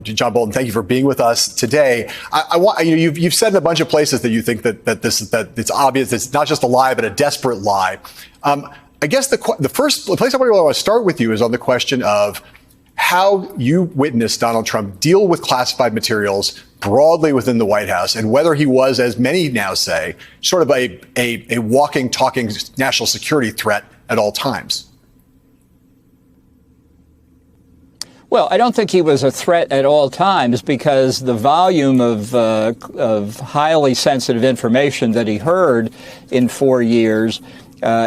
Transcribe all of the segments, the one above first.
John Bolton, thank you for being with us today. I want you've said in a bunch of places that you think that it's obvious it's not just a lie but a desperate lie. I guess the place I want to start with you is on the question of how you witnessed Donald Trump deal with classified materials broadly within the White House, and whether he was, as many now say, sort of a walking, talking national security threat at all times. Well, I don't think he was a threat at all times, because the volume of highly sensitive information that he heard in 4 years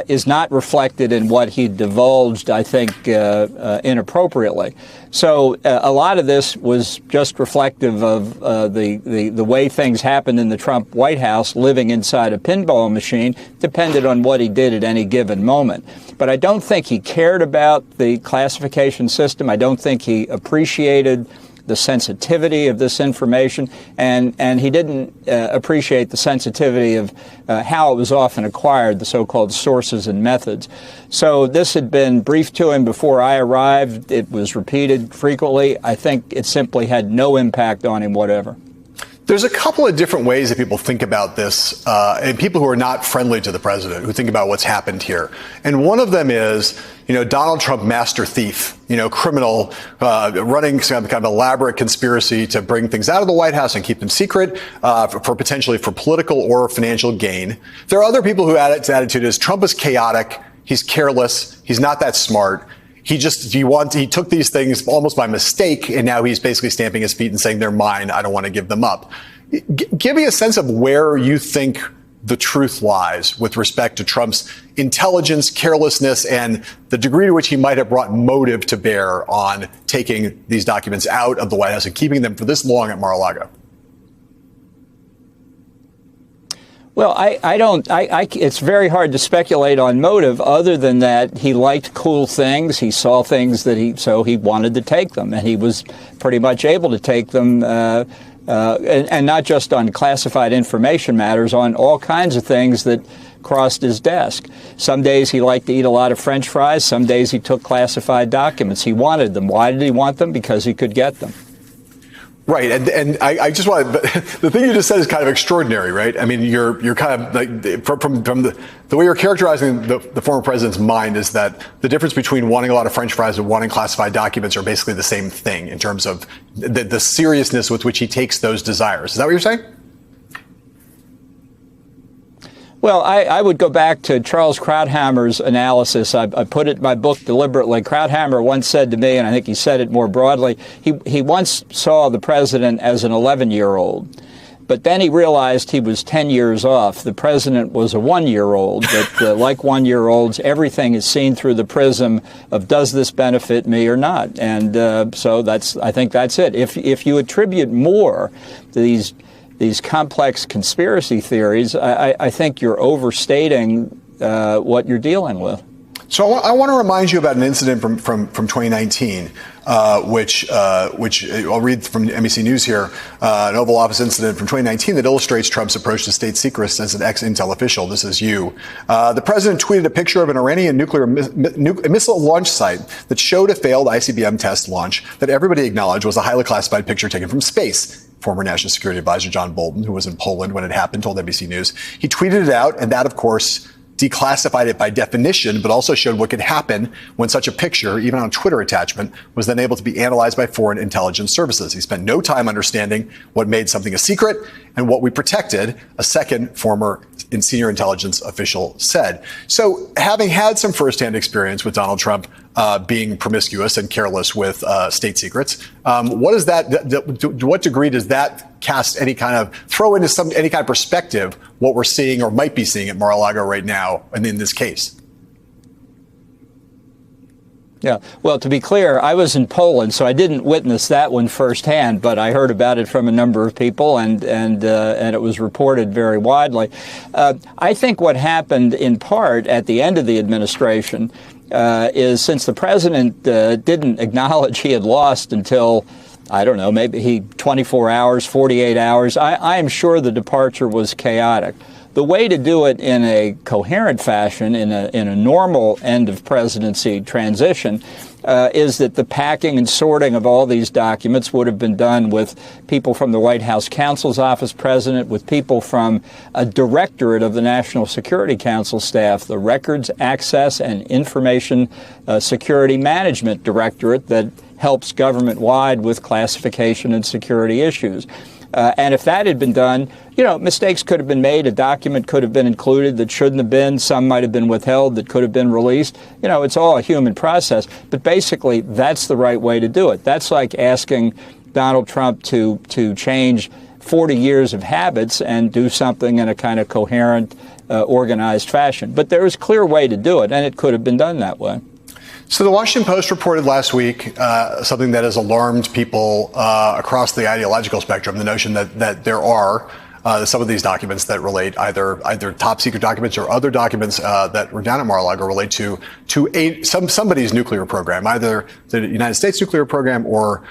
is not reflected in what he divulged, I think, inappropriately. So a lot of this was just reflective of the way things happened in the Trump White House, living inside a pinball machine, depended on what he did at any given moment. But I don't think he cared about the classification system. I don't think he appreciated the sensitivity of this information, and he didn't appreciate the sensitivity of how it was often acquired, the so-called sources and methods. So this had been briefed to him before I arrived. It was repeated frequently. I think it simply had no impact on him whatever. There's a couple of different ways that people think about this, and people who are not friendly to the president who think about what's happened here. And one of them is, Donald Trump, master thief, criminal, running some kind of elaborate conspiracy to bring things out of the White House and keep them secret for potentially for political or financial gain. There are other people who attitude is Trump is chaotic. He's careless. He's not that smart. He took these things almost by mistake, and now he's basically stamping his feet and saying they're mine. I don't want to give them up. Give me a sense of where you think the truth lies with respect to Trump's intelligence, carelessness, and the degree to which he might have brought motive to bear on taking these documents out of the White House and keeping them for this long at Mar-a-Lago. Well, it's very hard to speculate on motive, other than that he liked cool things. He saw things so he wanted to take them, and he was pretty much able to take them, and not just on classified information matters, on all kinds of things that crossed his desk. Some days he liked to eat a lot of French fries. Some days he took classified documents. He wanted them. Why did he want them? Because he could get them. Right, and I just want to, the thing you just said is kind of extraordinary, right? I mean, you're kind of like, from the way you're characterizing the former president's mind is that the difference between wanting a lot of French fries and wanting classified documents are basically the same thing in terms of the seriousness with which he takes those desires. Is that what you're saying? Well, I would go back to Charles Krauthammer's analysis. I put it in my book deliberately. Krauthammer once said to me, and I think he said it more broadly, he once saw the president as an 11-year-old. But then he realized he was 10 years off. The president was a 1-year-old. That like 1-year-olds, everything is seen through the prism of, does this benefit me or not? And so I think that's it. If you attribute more to these complex conspiracy theories, I think you're overstating what you're dealing with. So I want to remind you about an incident from 2019, which I'll read from NBC News here, an Oval Office incident from 2019 that illustrates Trump's approach to state secrets as an ex-intel official. This is you. The president tweeted a picture of an Iranian nuclear missile launch site that showed a failed ICBM test launch that everybody acknowledged was a highly classified picture taken from space. Former National Security Advisor John Bolton, who was in Poland when it happened, told NBC News. He tweeted it out, and that, of course, declassified it by definition, but also showed what could happen when such a picture, even on a Twitter attachment, was then able to be analyzed by foreign intelligence services. He spent no time understanding what made something a secret and what we protected, a second former senior intelligence official said. So having had some firsthand experience with Donald Trump being promiscuous and careless with state secrets, to what degree does that cast any kind of, throw into any kind of perspective what we're seeing or might be seeing at Mar-a-Lago right now and in this case? Yeah. Well, to be clear, I was in Poland, so I didn't witness that one firsthand, but I heard about it from a number of people, and it was reported very widely. I think what happened in part at the end of the administration is, since the president didn't acknowledge he had lost until, I don't know, maybe 24 hours, 48 hours, I am sure the departure was chaotic. The way to do it in a coherent fashion, in a normal end of presidency transition, is that the packing and sorting of all these documents would have been done with people from the White House counsel's office president, with people from a directorate of the National Security Council staff, the Records Access and Information Security Management Directorate that helps government-wide with classification and security issues. And if that had been done, mistakes could have been made. A document could have been included that shouldn't have been. Some might have been withheld that could have been released. It's all a human process. But basically, that's the right way to do it. That's like asking Donald Trump to change 40 years of habits and do something in a kind of coherent, organized fashion. But there is a clear way to do it, and it could have been done that way. So the Washington Post reported last week something that has alarmed people across the ideological spectrum, the notion that there are some of these documents that relate either top secret documents or other documents that were down at Mar-a-Lago relate to somebody's nuclear program, either the United States nuclear program or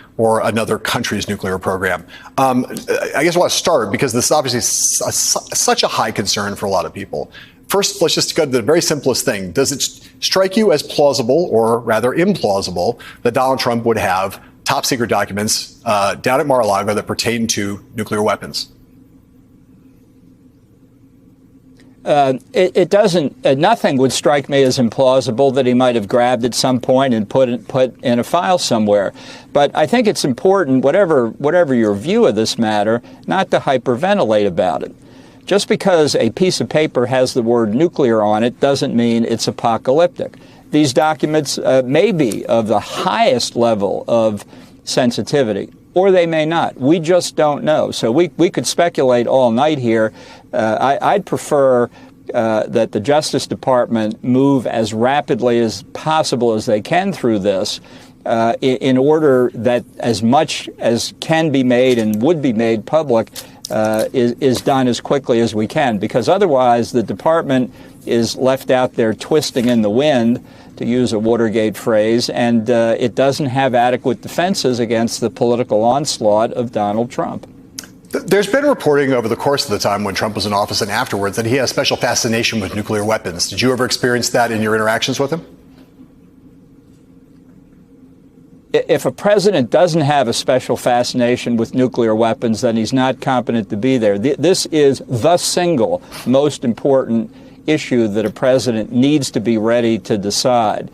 another country's nuclear program. I guess I want to start because this is obviously such a high concern for a lot of people. First, let's just go to the very simplest thing. Does it strike you as plausible, or rather implausible, that Donald Trump would have top secret documents down at Mar-a-Lago that pertain to nuclear weapons? It doesn't. Nothing would strike me as implausible that he might have grabbed at some point and put in a file somewhere. But I think it's important, whatever your view of this matter, not to hyperventilate about it. Just because a piece of paper has the word nuclear on it doesn't mean it's apocalyptic. These documents may be of the highest level of sensitivity, or they may not. We just don't know. So we could speculate all night here. I'd prefer that the Justice Department move as rapidly as possible as they can through this in order that as much as can be made and would be made public is done as quickly as we can, because otherwise the department is left out there twisting in the wind, to use a Watergate phrase, and it doesn't have adequate defenses against the political onslaught of Donald Trump. There's been reporting over the course of the time when Trump was in office and afterwards that he has a special fascination with nuclear weapons. Did you ever experience that in your interactions with him? If a president doesn't have a special fascination with nuclear weapons, then he's not competent to be there. This is the single most important issue that a president needs to be ready to decide.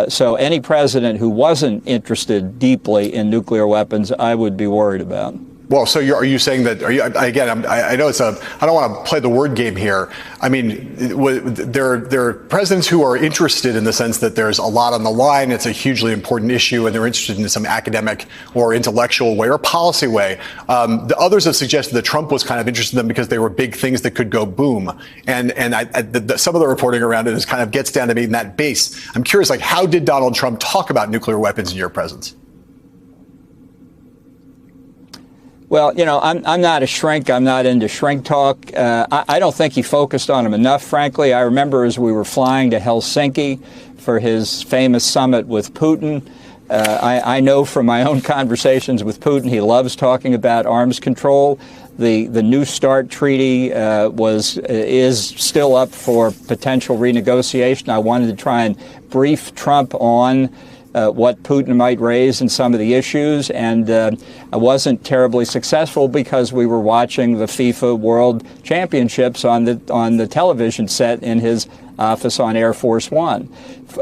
So any president who wasn't interested deeply in nuclear weapons, I would be worried about. Well, so are you saying that? I know I don't want to play the word game here. I mean, there are presidents who are interested in the sense that there's a lot on the line. It's a hugely important issue, and they're interested in some academic or intellectual way or policy way. The others have suggested that Trump was kind of interested in them because they were big things that could go boom. And some of the reporting around it is kind of gets down to being that base. I'm curious, like, how did Donald Trump talk about nuclear weapons in your presence? Well, I'm not a shrink. I'm not into shrink talk. I don't think he focused on them enough, frankly. I remember as we were flying to Helsinki for his famous summit with Putin, I know from my own conversations with Putin, he loves talking about arms control. The New START treaty is still up for potential renegotiation. I wanted to try and brief Trump on what Putin might raise in some of the issues, and I wasn't terribly successful because we were watching the FIFA World Championships on the television set in his office on Air Force One.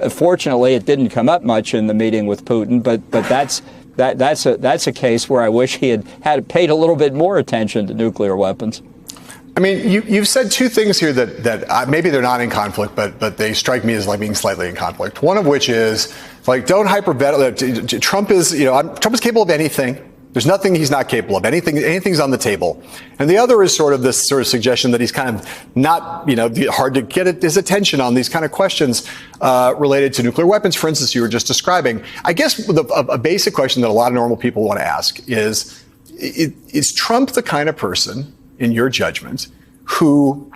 Fortunately, it didn't come up much in the meeting with Putin, but that's a case where I wish he had paid a little bit more attention to nuclear weapons. I mean, you've said two things here that maybe they're not in conflict, but they strike me as like being slightly in conflict. One of which is, like, don't hyperventilate. Trump is capable of anything. There's nothing he's not capable of. Anything's on the table. And the other is sort of this sort of suggestion that he's kind of not, hard to get his attention on these kind of questions related to nuclear weapons, for instance, you were just describing. I guess a basic question that a lot of normal people want to ask is Trump the kind of person, in your judgment, who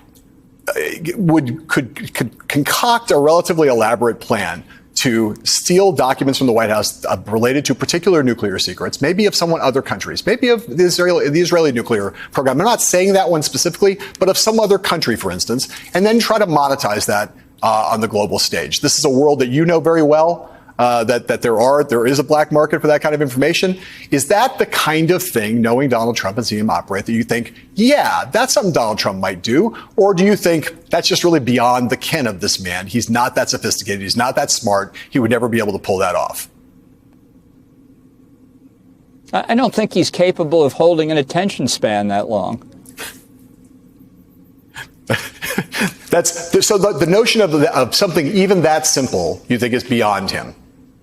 could concoct a relatively elaborate plan to steal documents from the White House related to particular nuclear secrets, maybe of some other countries, maybe of the Israeli nuclear program. I'm not saying that one specifically, but of some other country, for instance, and then try to monetize that on the global stage. This is a world that you know very well. That there is a black market for that kind of information. Is that the kind of thing, knowing Donald Trump and seeing him operate, that you think, yeah, that's something Donald Trump might do? Or do you think that's just really beyond the ken of this man? He's not that sophisticated. He's not that smart. He would never be able to pull that off. I don't think he's capable of holding an attention span that long. So the notion of something even that simple, you think, is beyond him.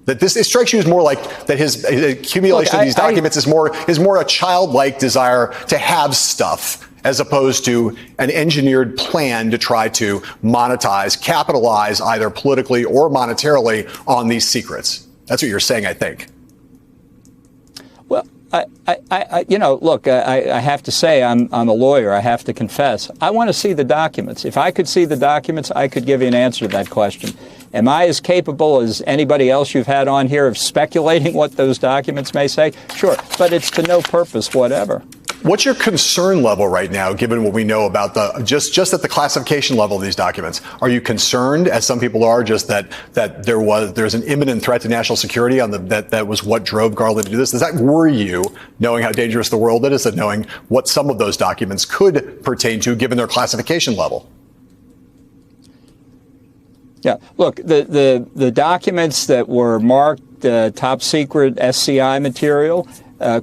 That it strikes you as more like that his accumulation of these documents is more a childlike desire to have stuff, as opposed to an engineered plan to try to monetize, capitalize either politically or monetarily on these secrets. That's what you're saying, I think. Well, look, I have to say, I'm a lawyer. I have to confess. I want to see the documents. If I could see the documents, I could give you an answer to that question. Am I as capable as anybody else you've had on here of speculating what those documents may say? Sure, but it's to no purpose whatever. What's your concern level right now, given what we know about just at the classification level of these documents? Are you concerned, as some people are, just that there's an imminent threat to national security that was what drove Garland to do this? Does that worry you, knowing how dangerous the world is, and knowing what some of those documents could pertain to, given their classification level? Yeah, look, the documents that were marked top secret SCI material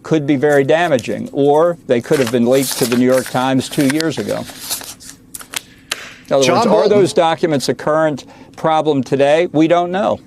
could be very damaging, or they could have been leaked to the New York Times 2 years ago. In other words, are those documents a current problem today? We don't know.